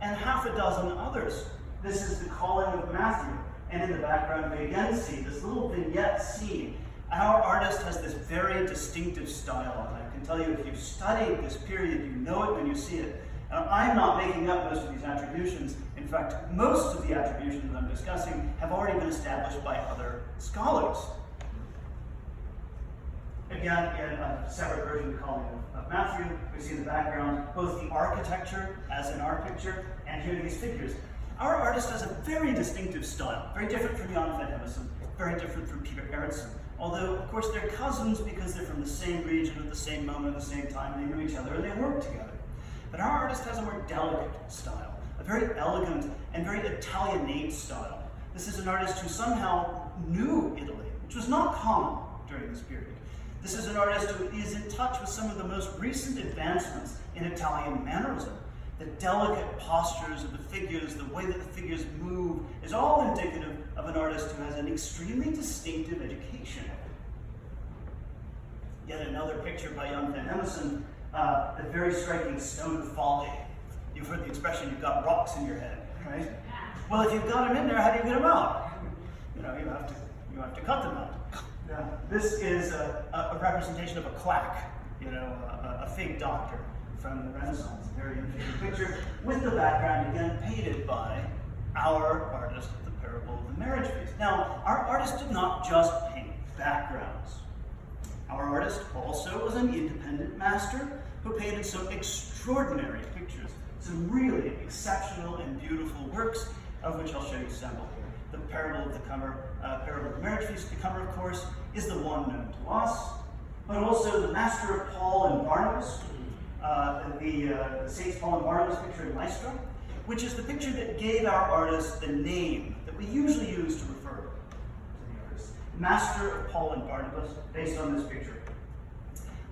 and half a dozen others. This is the calling of Matthew, and in the background we again see this little vignette scene. Our artist has this very distinctive style, and I can tell you if you've studied this period, you know it when you see it. And I'm not making up most of these attributions. In fact, most of the attributions I'm discussing have already been established by other scholars. Again, in a separate version of the calling of Matthew, we see in the background both the architecture, as in our picture, and here these figures. Our artist has a very distinctive style, very different from Jan van Hamessen, very different from Pieter Aertsen. Although, of course, they're cousins because they're from the same region at the same moment, at the same time, they knew each other, and they worked together. But our artist has a more delicate style, a very elegant and very Italianate style. This is an artist who somehow knew Italy, which was not common during this period. This is an artist who is in touch with some of the most recent advancements in Italian mannerism. The delicate postures of the figures, the way that the figures move, is all indicative of an artist who has an extremely distinctive education. Yet another picture by Jan van Hamessen, the very striking Stone of Folly. You've heard the expression, you've got rocks in your head, right? Well, if you've got them in there, how do you get them out? You know, you have to cut them out. Yeah. This is a representation of a quack, you know, a fake doctor from the Renaissance. A very interesting picture with the background again painted by our artist of the parable of the marriage feast. Now, our artist did not just paint backgrounds. Our artist also was an independent master who painted some extraordinary pictures, some really exceptional and beautiful works, of which I'll show you several here. The parable of the Cummer, parable of the marriage feast. The Cummer, of course, is the one known to us, but also the Master of Paul and Barnabas, the Saints Paul and Barnabas picture in Lystra, which is the picture that gave our artist the name that we usually use to refer to the artist. Master of Paul and Barnabas, based on this picture.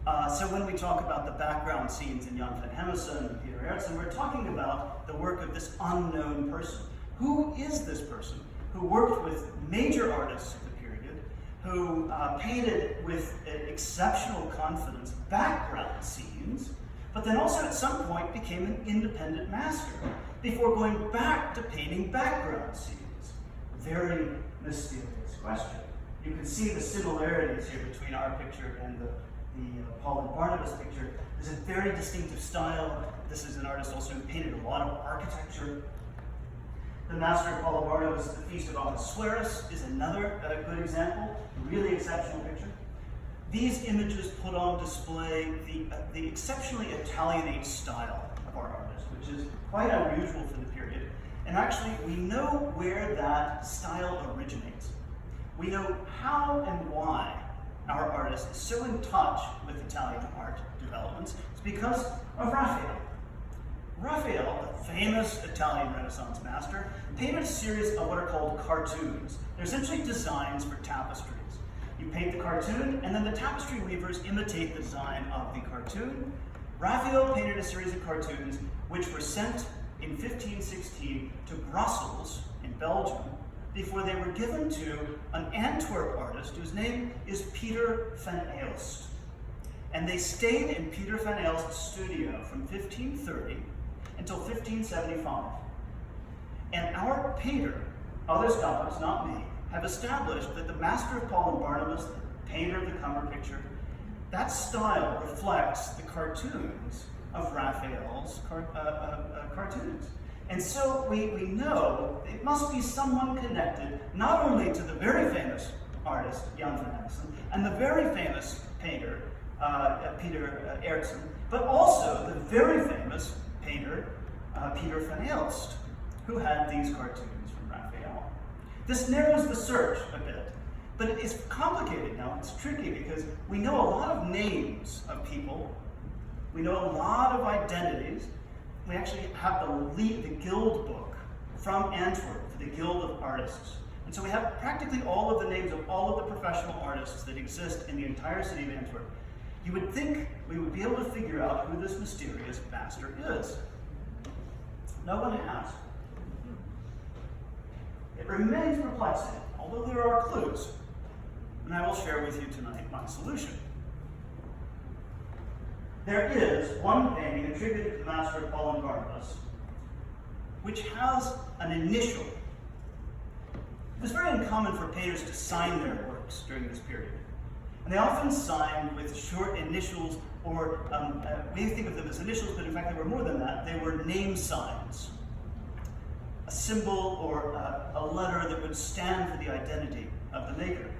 So when we talk about the background scenes in Jan van Hamessen and Pieter Aertsen, we're talking about the work of this unknown person. Who is this person who worked with major artists of the period, who painted with exceptional confidence background scenes, but then also at some point became an independent master before going back to painting background scenes? Very mysterious question. You can see the similarities here between our picture and the Paul and Barnabas picture. There's a very distinctive style. This is an artist also who painted a lot of architecture. The Master of Paul and Barnabas, the Feast of Ahasuerus, is another good example, a really exceptional picture. These images put on display the exceptionally Italianate style of our artist, which is quite unusual for the period. And actually, we know where that style originates. We know how and why our artist is so in touch with Italian art developments. It's because of Raphael. Raphael, the famous Italian Renaissance master, painted a series of what are called cartoons. They're essentially designs for tapestries. You paint the cartoon, and then the tapestry weavers imitate the design of the cartoon. Raphael painted a series of cartoons which were sent in 1516 to Brussels in Belgium before they were given to an Antwerp artist whose name is Pieter van Aelst. And they stayed in Pieter van Aelst's studio from 1530 until 1575. And our painter, other scholars, not me, have established that the master of Paul and Barnabas, the painter of the Cummer picture, that style reflects the cartoons of Raphael's cartoons. And so we know it must be someone connected not only to the very famous artist, Jan van Aelst, and the very famous painter, Pieter Aertsen, but also the very famous painter, Pieter van Aelst, who had these cartoons from Raphael. This narrows the search a bit, but it's complicated now. It's tricky because we know a lot of names of people. We know a lot of identities. We actually have the Guild book from Antwerp, the Guild of Artists. And so we have practically all of the names of all of the professional artists that exist in the entire city of Antwerp. You would think we would be able to figure out who this mysterious master is. No one has. It remains perplexing, although there are clues, and I will share with you tonight my solution. There is one painting attributed to the master of Paul and Barnabas, which has an initial. It was very uncommon for painters to sign their works during this period. And they often signed with short initials, or we think of them as initials, but in fact they were more than that. They were name signs. A symbol or a letter that would stand for the identity of the maker.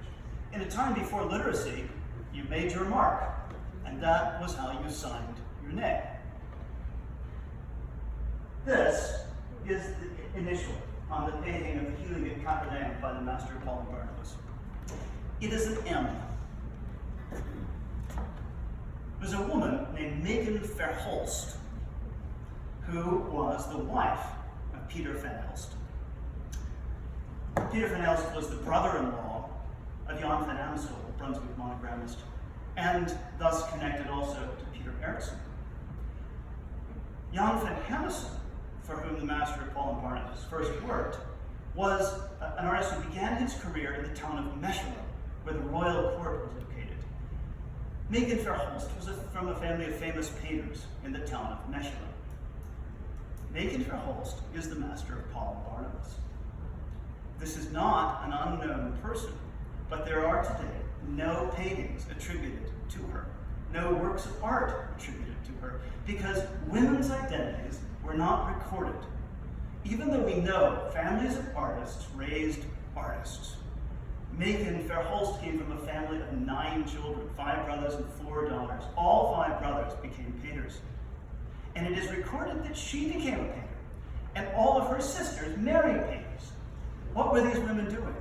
In a time before literacy, you made your mark, and that was how you signed your name. This is the initial on the painting of the healing at Capernaum by the master Paul and Barnabas. It is an M. There's a woman named Megan Verhulst, who was the wife of Pieter van Aelst. Pieter van Aelst was the brother-in-law of Jan van Amstel, the Brunswick monogrammist, and thus connected also to Pieter Aertsen. Jan van Amstel, for whom the master of Paul and Barnabas first worked, was an artist who began his career in the town of Mechelen, where the royal court was located. Megan Verhulst was from a family of famous painters in the town of Mechelen. Megan Verhulst is the master of Paul and Barnabas. This is not an unknown person, but there are today no paintings attributed to her, no works of art attributed to her, because women's identities were not recorded, even though we know families of artists raised artists. Megan Verhulst came from a family of 9 children, 5 brothers and 4 daughters. All 5 brothers became painters. And it is recorded that she became a painter, and all of her sisters married painters. What were these women doing?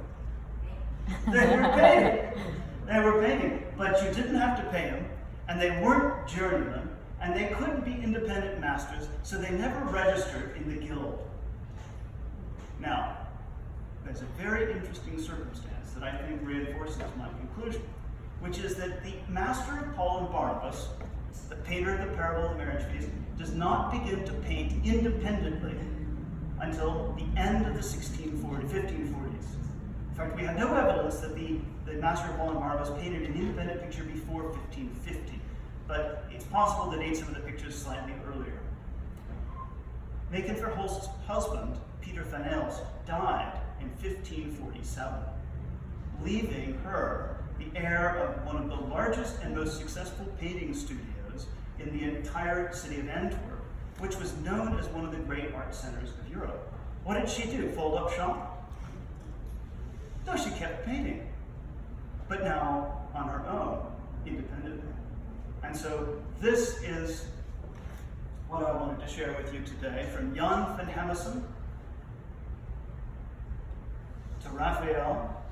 They were painting. They were painting, but you didn't have to pay them, and they weren't journeymen, and they couldn't be independent masters, so they never registered in the guild. Now, there's a very interesting circumstance that I think reinforces my conclusion, which is that the master of Paul and Barnabas, the painter of the parable of the marriage feast, does not begin to paint independently until the end of the 1540s. In fact, we have no evidence that the master of Paul and Barnabas painted an independent picture before 1550, but it's possible that dates some of the pictures slightly earlier. Megan Verhulst's husband, Pieter van Aelst, died in 1547, leaving her the heir of one of the largest and most successful painting studios in the entire city of Antwerp, which was known as one of the great art centers of Europe. What did she do? Fold up shop? No, she kept painting, but now on her own, independently. And so this is what I wanted to share with you today, from Jan van Amstel to Raphael,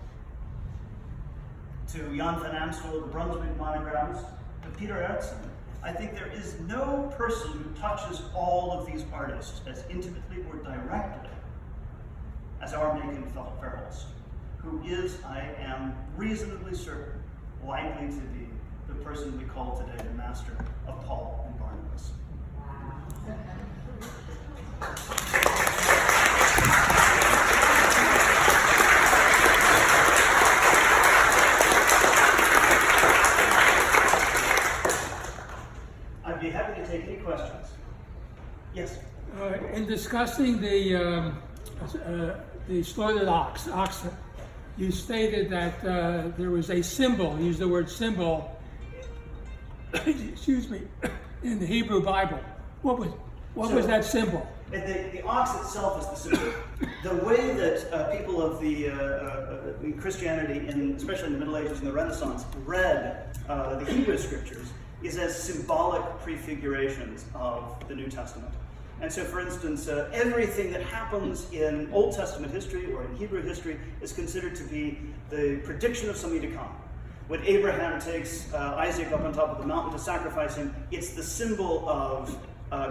to Jan van Amstel, the Brunswick monograms, to Pieter Aertsen. I think there is no person who touches all of these artists as intimately or directly as our Megan Verhulst, who is, I am reasonably certain, likely to be the person we call today the master of Paul and Barnabas. Wow. take any questions. Yes? In discussing the slaughtered oxen, you stated that there was a symbol, use the word symbol, excuse me, in the Hebrew Bible. What was that symbol? The ox itself is the symbol. The way that people of in Christianity, especially in the Middle Ages and the Renaissance, read the Hebrew scriptures is as symbolic prefigurations of the New Testament. And so, for instance, everything that happens in Old Testament history or in Hebrew history is considered to be the prediction of something to come. When Abraham takes Isaac up on top of the mountain to sacrifice him, it's the symbol of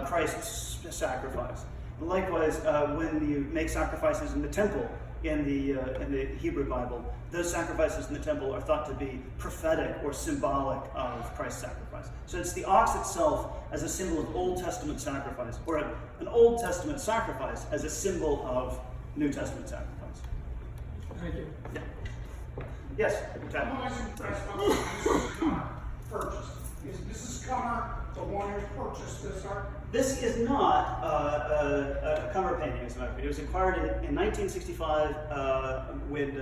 Christ's sacrifice. Likewise, when you make sacrifices in the temple in the Hebrew Bible, those sacrifices in the temple are thought to be prophetic or symbolic of Christ's sacrifice. So it's the ox itself as a symbol of Old Testament sacrifice, or an Old Testament sacrifice as a symbol of New Testament sacrifice. Thank you. Yeah. Yes? I'm always impressed by what Mrs. Cummer purchased. Is Mrs. Cummer the one who purchased this art? This is not a Cummer painting, as a matter of fact. It was acquired in 1965 when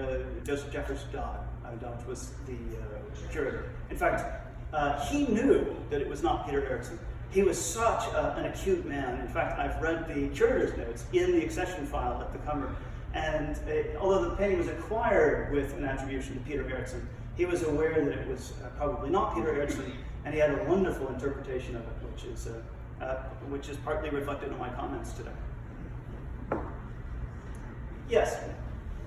Joseph Jefferson Dodge was the curator. In fact, he knew that it was not Pieter Aertsen. He was such an acute man. In fact, I've read the curator's notes in the accession file at the Cummer. And although the painting was acquired with an attribution to Pieter Aertsen, he was aware that it was probably not Pieter Aertsen, and he had a wonderful interpretation of it, which is partly reflected in my comments today. Yes?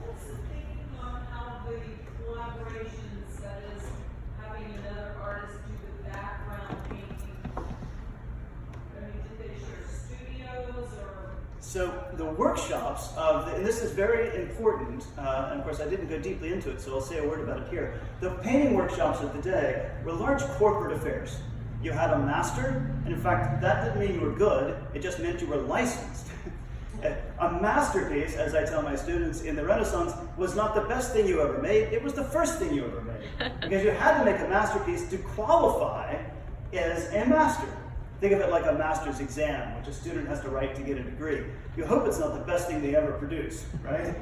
What's the thinking on how the collaborations, that is, having another artist do the background painting? I mean, did they share studios or? So the workshops and this is very important, and of course I didn't go deeply into it, so I'll say a word about it here. The painting workshops of the day were large corporate affairs. You had a master, and in fact that didn't mean you were good, it just meant you were licensed. A masterpiece, as I tell my students in the Renaissance, was not the best thing you ever made, it was the first thing you ever made. Because you had to make a masterpiece to qualify as a master. Think of it like a master's exam, which a student has to write to get a degree. You hope it's not the best thing they ever produce, right?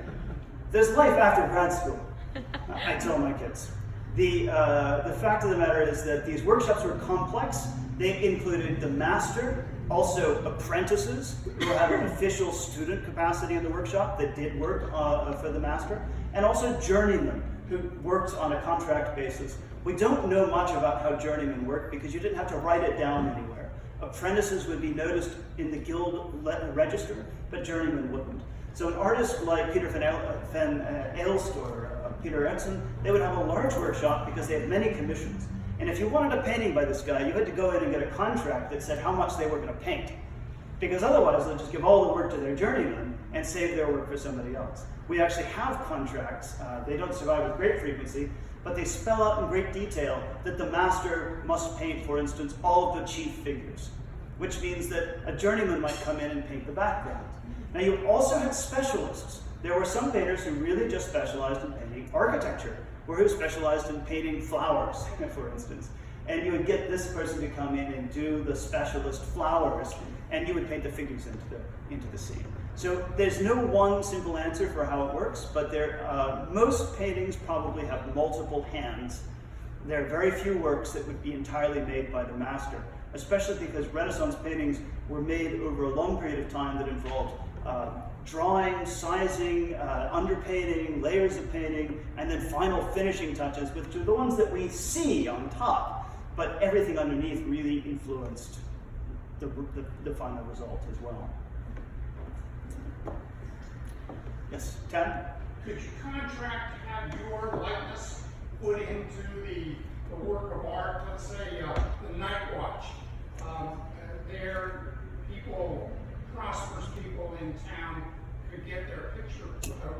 There's life after grad school, I tell my kids. The fact of the matter is that these workshops were complex. They included the master, also apprentices who had an official student capacity in the workshop that did work for the master, and also journeymen who worked on a contract basis. We don't know much about how journeymen work because you didn't have to write it down anywhere. Apprentices would be noticed in the guild register, but journeymen wouldn't. So an artist like Pieter van Aelst or Pieter Aertsen, they would have a large workshop because they had many commissions. And if you wanted a painting by this guy, you had to go in and get a contract that said how much they were going to paint. Because otherwise they'll just give all the work to their journeyman and save their work for somebody else. We actually have contracts. They don't survive with great frequency, but they spell out in great detail that the master must paint, for instance, all of the chief figures, which means that a journeyman might come in and paint the background. Now you also had specialists. There were some painters who really just specialized in painting architecture, or who specialized in painting flowers, for instance. And you would get this person to come in and do the specialist flowers, and you would paint the figures into the scene. So there's no one simple answer for how it works, but most paintings probably have multiple hands. There are very few works that would be entirely made by the master, especially because Renaissance paintings were made over a long period of time that involved drawing, sizing, underpainting, layers of painting, and then final finishing touches, which are the ones that we see on top, but everything underneath really influenced the final result as well. Yes, Tad? Could you contract to have your likeness put into the work of art, let's say the Night Watch? There, prosperous people in town could get their picture,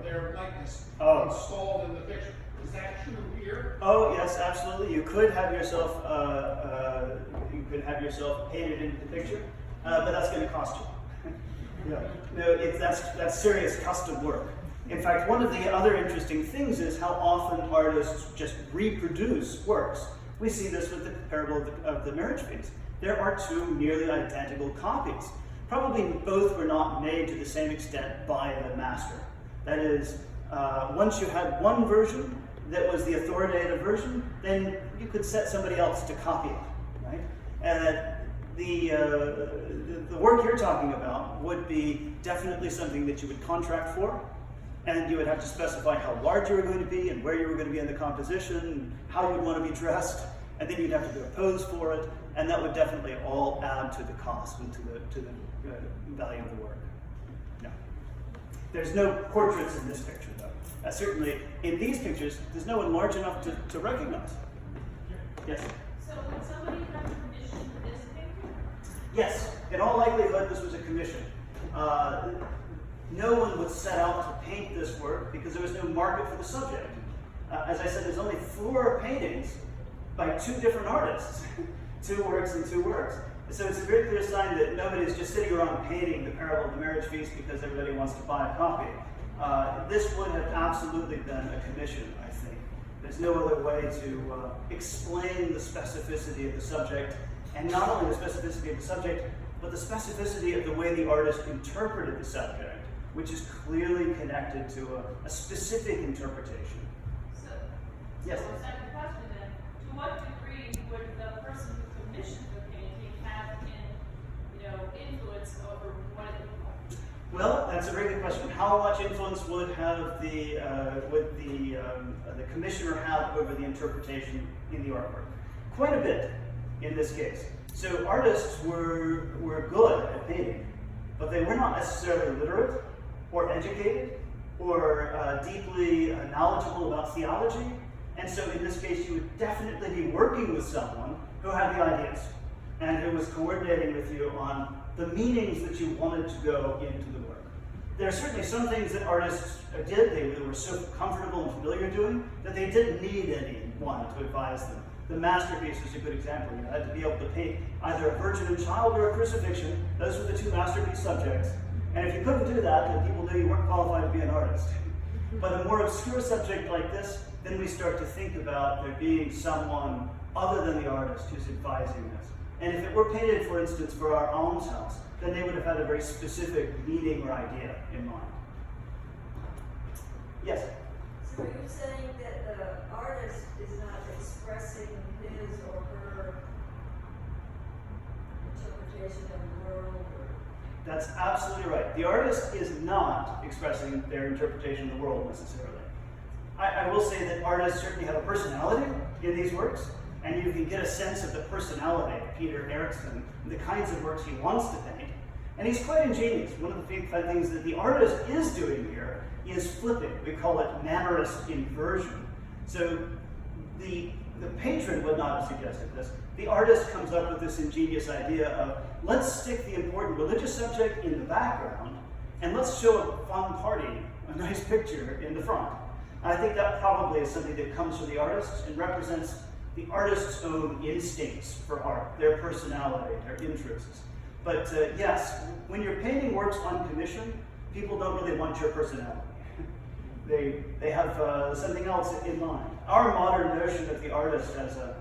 their likeness installed in the picture. Is that true here? Oh yes, absolutely. You could have yourself painted into the picture, but that's going to cost you. Yeah. No, that's serious custom work. In fact, one of the other interesting things is how often artists just reproduce works. We see this with the parable of the marriage feast. There are two nearly identical copies. Probably both were not made to the same extent by the master. That is, once you had one version that was the authoritative version, then you could set somebody else to copy it, right? And the work you're talking about would be definitely something that you would contract for, and you would have to specify how large you were going to be and where you were going to be in the composition, and how you'd want to be dressed, and then you'd have to do a pose for it, and that would definitely all add to the cost and to the value of the work. No. There's no portraits in this picture, though. Certainly, in these pictures, there's no one large enough to recognize. Yes? So would somebody have commissioned this picture? Yes, in all likelihood, this was a commission. No one would set out to paint this work because there was no market for the subject. As I said, there's only 4 paintings by 2 different artists. 2 works and 2 works. So it's a very clear sign that nobody's just sitting around painting the parable of the marriage feast because everybody wants to buy a copy. This would have absolutely been a commission, I think. There's no other way to explain the specificity of the subject, and not only the specificity of the subject, but the specificity of the way the artist interpreted the subject, which is clearly connected to a specific interpretation. So, Yes. so a second question then, to what degree would the person who commissioned the painting have influence over what it looked like? Well, that's a very good question. How much influence would have the commissioner have over the interpretation in the artwork? Quite a bit in this case. So artists were good at painting, but they were not necessarily literate or educated or deeply knowledgeable about theology. And so in this case, you would definitely be working with someone who had the ideas and who was coordinating with you on the meanings that you wanted to go into the work. There are certainly some things that artists did, they were so comfortable and familiar doing, that they didn't need anyone to advise them. The masterpiece is a good example. You had to be able to paint either a virgin and child or a crucifixion. Those were the 2 masterpiece subjects. And if you couldn't do that, then people knew you weren't qualified to be an artist. But a more obscure subject like this, then we start to think about there being someone other than the artist who's advising us. And if it were painted, for instance, for our almshouse, then they would have had a very specific meaning or idea in mind. Yes? So are you saying that the artist is not expressing his or her interpretation of the world? That's absolutely right. The artist is not expressing their interpretation of the world necessarily. I will say that artists certainly have a personality in these works, and you can get a sense of the personality of Pieter Aertsen and the kinds of works he wants to paint. And he's quite ingenious. One of the big things that the artist is doing here is flipping. We call it mannerist inversion. So the patron would not have suggested this. The artist comes up with this ingenious idea of, let's stick the important religious subject in the background, and let's show a fun party, a nice picture in the front. I think that probably is something that comes from the artist and represents the artist's own instincts for art, their personality, their interests. But yes, when you're painting works on commission, people don't really want your personality. They have something else in mind. Our modern notion of the artist as a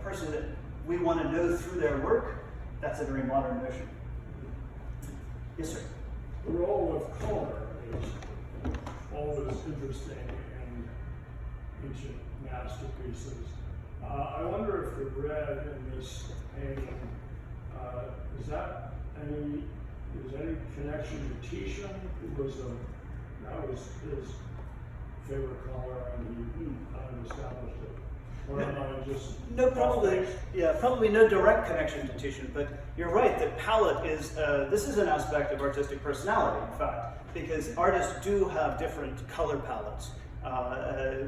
person that we want to know through their work, that's a very modern notion. Yes, sir. The role of color is always interesting in ancient masterpieces. I wonder if the red in this painting, is any connection to Titian? That was his favorite color, and he kind of established it. Or am I just No, probably no direct connection to Titian, but you're right that palette is, this is an aspect of artistic personality, in fact, because artists do have different color palettes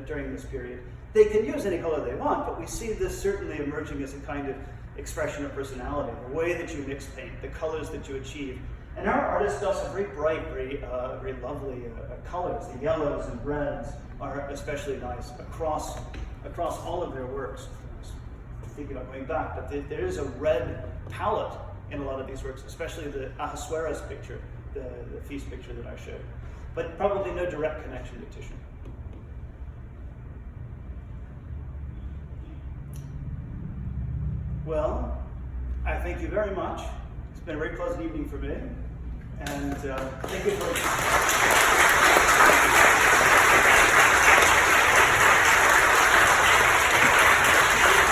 during this period. They can use any color they want, but we see this certainly emerging as a kind of expression of personality, the way that you mix paint, the colors that you achieve. And our artists also have very bright, very lovely colors. The yellows and reds are especially nice across all of their works. I'm thinking about going back, but there is a red palette in a lot of these works, especially the Ahasuerus picture, the feast picture that I showed. But probably no direct connection to Titian. Well, I thank you very much. It's been a very pleasant evening for me. And thank you for